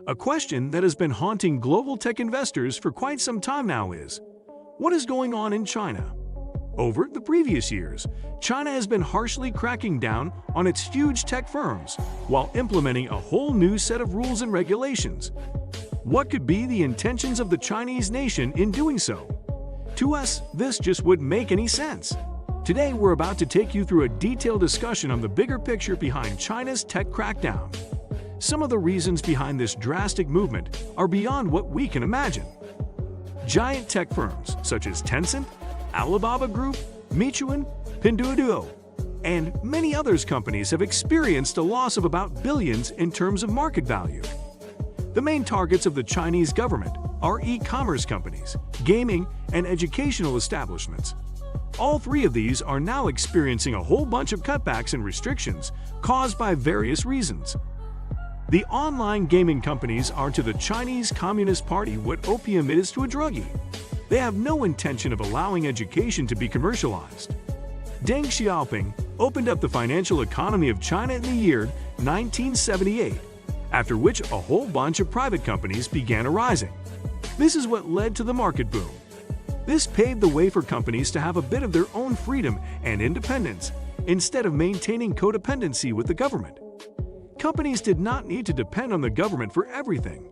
A question that has been haunting global tech investors for quite some time now is, what is going on in China? Over the previous years, China has been harshly cracking down on its huge tech firms while implementing a whole new set of rules and regulations. What could be the intentions of the Chinese nation in doing so? To us, this just wouldn't make any sense. Today, we're about to take you through a detailed discussion on the bigger picture behind China's tech crackdown. Some of the reasons behind this drastic movement are beyond what we can imagine. Giant tech firms such as Tencent, Alibaba Group, Meituan, Pinduoduo, and many others companies have experienced a loss of about billions in terms of market value. The main targets of the Chinese government are e-commerce companies, gaming, and educational establishments. All three of these are now experiencing a whole bunch of cutbacks and restrictions caused by various reasons. The online gaming companies are to the Chinese Communist Party what opium is to a druggie. They have no intention of allowing education to be commercialized. Deng Xiaoping opened up the financial economy of China in the year 1978, after which a whole bunch of private companies began arising. This is what led to the market boom. This paved the way for companies to have a bit of their own freedom and independence instead of maintaining codependency with the government. Companies did not need to depend on the government for everything.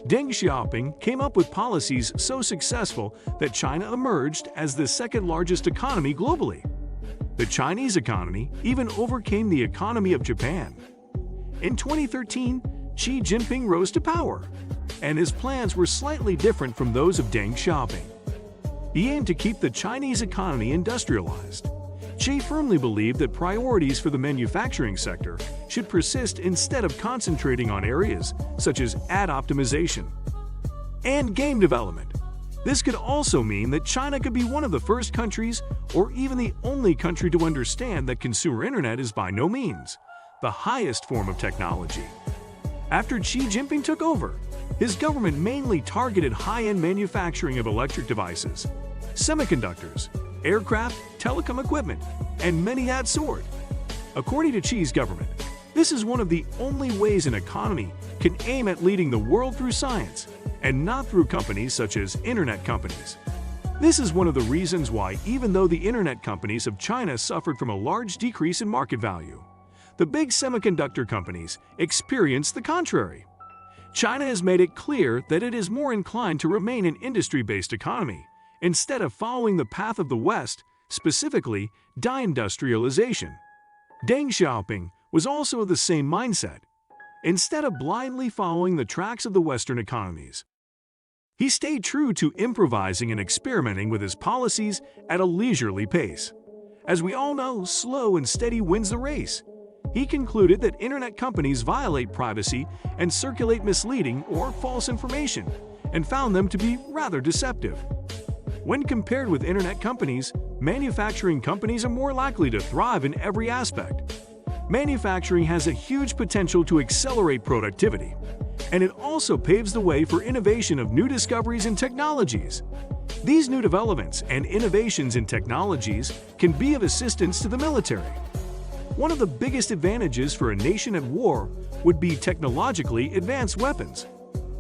Deng Xiaoping came up with policies so successful that China emerged as the second largest economy globally. The Chinese economy even overcame the economy of Japan. In 2013, Xi Jinping rose to power, and his plans were slightly different from those of Deng Xiaoping. He aimed to keep the Chinese economy industrialized. Xi firmly believed that priorities for the manufacturing sector should persist instead of concentrating on areas such as ad optimization and game development. This could also mean that China could be one of the first countries or even the only country to understand that consumer internet is by no means the highest form of technology. After Xi Jinping took over, his government mainly targeted high-end manufacturing of electric devices, semiconductors, aircraft, telecom equipment, and many that sort. According to Xi's government, this is one of the only ways an economy can aim at leading the world through science, and not through companies such as internet companies. This is one of the reasons why, even though the internet companies of China suffered from a large decrease in market value, the big semiconductor companies experienced the contrary. China has made it clear that it is more inclined to remain an industry-based economy instead of following the path of the West, specifically deindustrialization. Deng Xiaoping was also of the same mindset. Instead of blindly following the tracks of the Western economies, he stayed true to improvising and experimenting with his policies at a leisurely pace. As we all know, slow and steady wins the race. He concluded that internet companies violate privacy and circulate misleading or false information, and found them to be rather deceptive. When compared with internet companies, manufacturing companies are more likely to thrive in every aspect. Manufacturing has a huge potential to accelerate productivity, and it also paves the way for innovation of new discoveries and technologies. These new developments and innovations in technologies can be of assistance to the military. One of the biggest advantages for a nation at war would be technologically advanced weapons.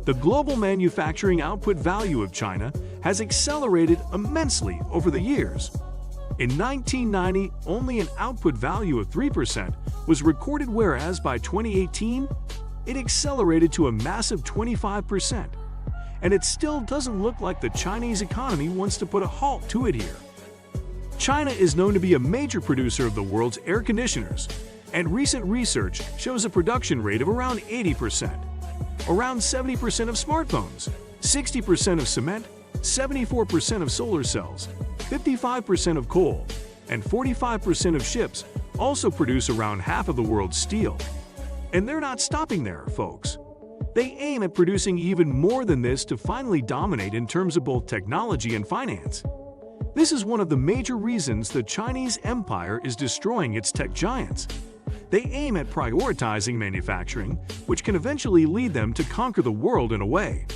The global manufacturing output value of China has accelerated immensely over the years. In 1990, only an output value of 3% was recorded, whereas by 2018, it accelerated to a massive 25%. And it still doesn't look like the Chinese economy wants to put a halt to it here. China is known to be a major producer of the world's air conditioners, and recent research shows a production rate of around 80%. Around 70% of smartphones, 60% of cement, 74% of solar cells, 55% of coal, and 45% of ships also produce around half of the world's steel. And they're not stopping there, folks. They aim at producing even more than this to finally dominate in terms of both technology and finance. This is one of the major reasons the Chinese empire is destroying its tech giants. They aim at prioritizing manufacturing, which can eventually lead them to conquer the world in a way.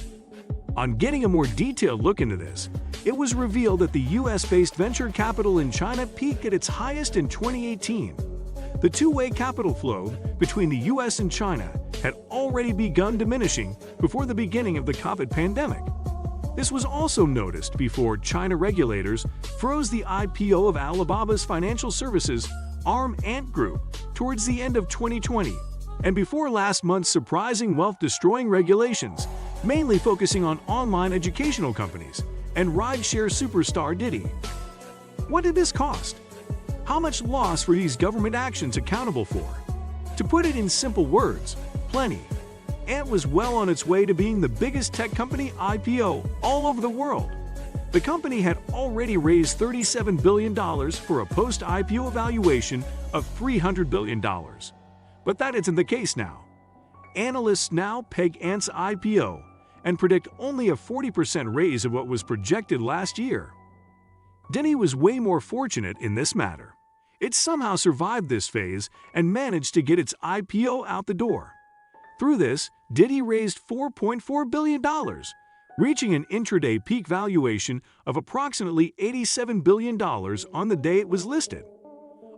On getting a more detailed look into this, it was revealed that the US-based venture capital in China peaked at its highest in 2018. the two-way capital flow between the US and China had already begun diminishing before the beginning of the COVID pandemic. This was also noticed before China regulators froze the IPO of Alibaba's financial services arm Ant Group towards the end of 2020, and before last month's surprising wealth-destroying regulations, mainly focusing on online educational companies and rideshare superstar Didi. What did this cost? How much loss were these government actions accountable for? To put it in simple words, plenty. Ant was well on its way to being the biggest tech company IPO all over the world. The company had already raised $37 billion for a post-IPO valuation of $300 billion. But that isn't the case now. Analysts now peg Ant's IPO and predict only a 40% raise of what was projected last year. Didi was way more fortunate in this matter. It somehow survived this phase and managed to get its IPO out the door. Through this, Didi raised $4.4 billion, reaching an intraday peak valuation of approximately $87 billion on the day it was listed.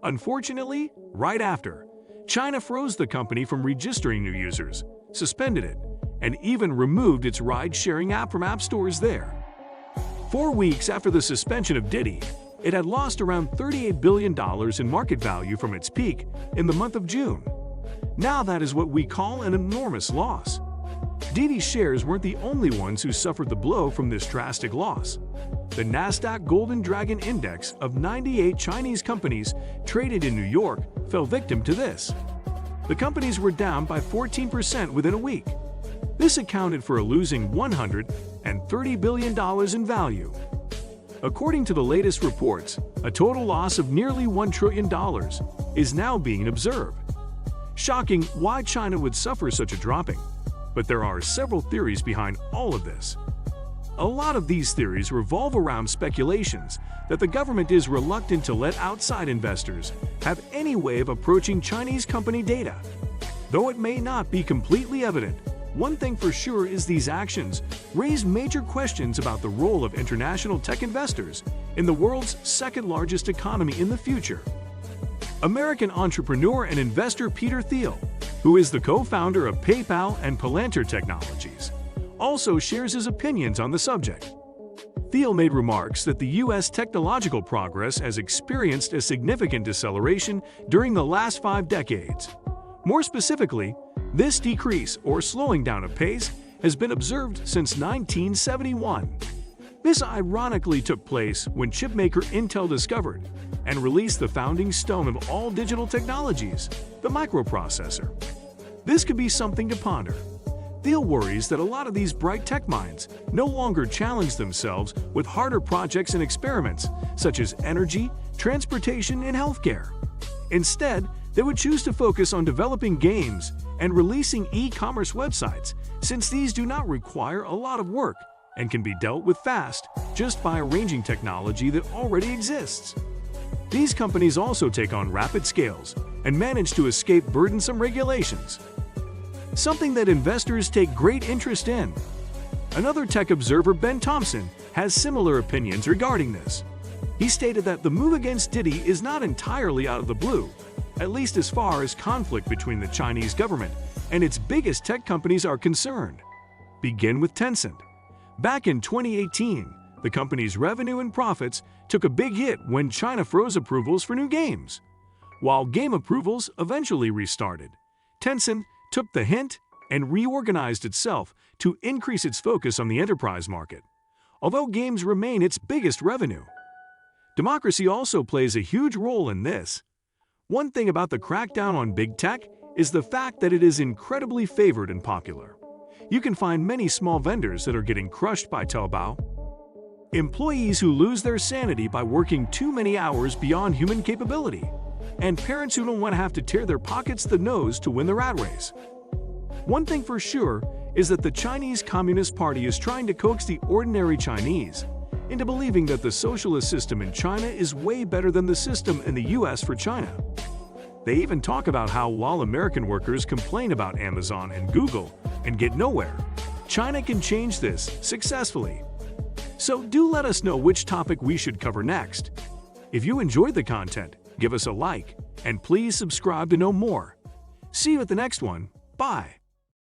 Unfortunately, right after, China froze the company from registering new users, suspended it, and even removed its ride-sharing app from app stores there. 4 weeks after the suspension of Didi, it had lost around $38 billion in market value from its peak in the month of June. Now that is what we call an enormous loss. Didi's shares weren't the only ones who suffered the blow from this drastic loss. The Nasdaq Golden Dragon Index of 98 Chinese companies traded in New York fell victim to this. The companies were down by 14% within a week. This accounted for a losing $130 billion in value. According to the latest reports, a total loss of nearly $1 trillion is now being observed. Shocking why China would suffer such a dropping, but there are several theories behind all of this. A lot of these theories revolve around speculations that the government is reluctant to let outside investors have any way of approaching Chinese company data. Though it may not be completely evident, one thing for sure is these actions raise major questions about the role of international tech investors in the world's second-largest economy in the future. American entrepreneur and investor Peter Thiel, who is the co-founder of PayPal and Palantir Technologies, also shares his opinions on the subject. Thiel made remarks that the U.S. technological progress has experienced a significant deceleration during the last 5 decades. More specifically, this decrease or slowing down of pace has been observed since 1971. This ironically took place when chipmaker Intel discovered and released the founding stone of all digital technologies, the microprocessor. This could be something to ponder. Thiel worries that a lot of these bright tech minds no longer challenge themselves with harder projects and experiments such as energy, transportation, and healthcare. Instead, they would choose to focus on developing games and releasing e-commerce websites, since these do not require a lot of work and can be dealt with fast just by arranging technology that already exists. These companies also take on rapid scales and manage to escape burdensome regulations, something that investors take great interest in. Another tech observer, Ben Thompson, has similar opinions regarding this. He stated that the move against Didi is not entirely out of the blue, at least as far as conflict between the Chinese government and its biggest tech companies are concerned. Begin with Tencent. Back in 2018, the company's revenue and profits took a big hit when China froze approvals for new games. While game approvals eventually restarted, Tencent took the hint and reorganized itself to increase its focus on the enterprise market, although games remain its biggest revenue. Democracy also plays a huge role in this. One thing about the crackdown on big tech is the fact that it is incredibly favored and popular. You can find many small vendors that are getting crushed by Taobao, employees who lose their sanity by working too many hours beyond human capability, and parents who don't want to have to tear their pockets the nose to win the rat race. One thing for sure is that the Chinese Communist Party is trying to coax the ordinary Chinese into believing that the socialist system in China is way better than the system in the US for China. They even talk about how while American workers complain about Amazon and Google and get nowhere, China can change this successfully. So do let us know which topic we should cover next. If you enjoyed the content, Give us a like, and please subscribe to know more. See you at the next one. Bye.